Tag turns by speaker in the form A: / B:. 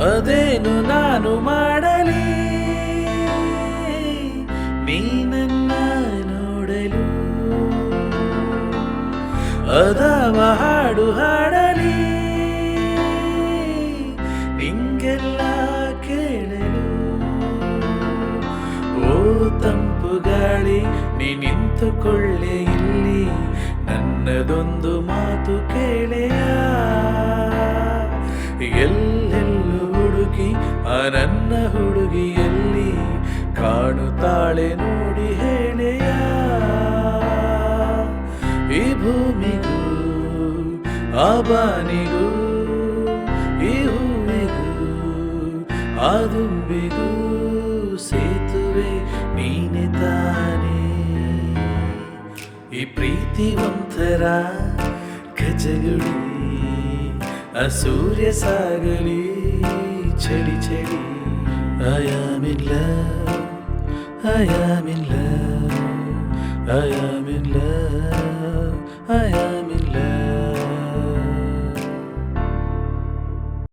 A: ಅದೇನು ನಾನು ಮಾಡಲಿ ನೀ ನನ್ನ ನೋಡಲು ಅದಾವ ಹಾಡು ಹಾಡಲಿ ನಿಂಗೆಲ್ಲ ಕೇಳಲು ಓ ತಂಪು ಗಾಳಿ ನೀ ನಿಂತುಕೊಳ್ಳೆ ಇಲ್ಲಿ ನನ್ನದೊಂದು ಮಾತು ಕೇಳೆಯ ಎಲ್ಲೆಲ್ಲೂ ಹುಡುಕಿ ಆ ನನ್ನ ಹುಡುಗಿಯಲ್ಲಿ ಕಾಣುತ್ತಾಳೆ ನೋಡಿ ಹೇಳೆಯ ಈ ಭೂಮಿಗೂ ಆ ಬಾನಿಗೂ ಈ ಹೂವಿಗೂ ಆ ದುಂಬಿಗೂ ಸೇತುವೆ ನೀನೆ ತಾನೇ ಈ ಪ್ರೀತಿ ಒಂಥರ ಗಜಗಳಿ ಆ ಸೂರ್ಯ ಸಾಗಲಿ ಚಳಿ ಚಳಿ I am in love, I am in love, I am in love, I am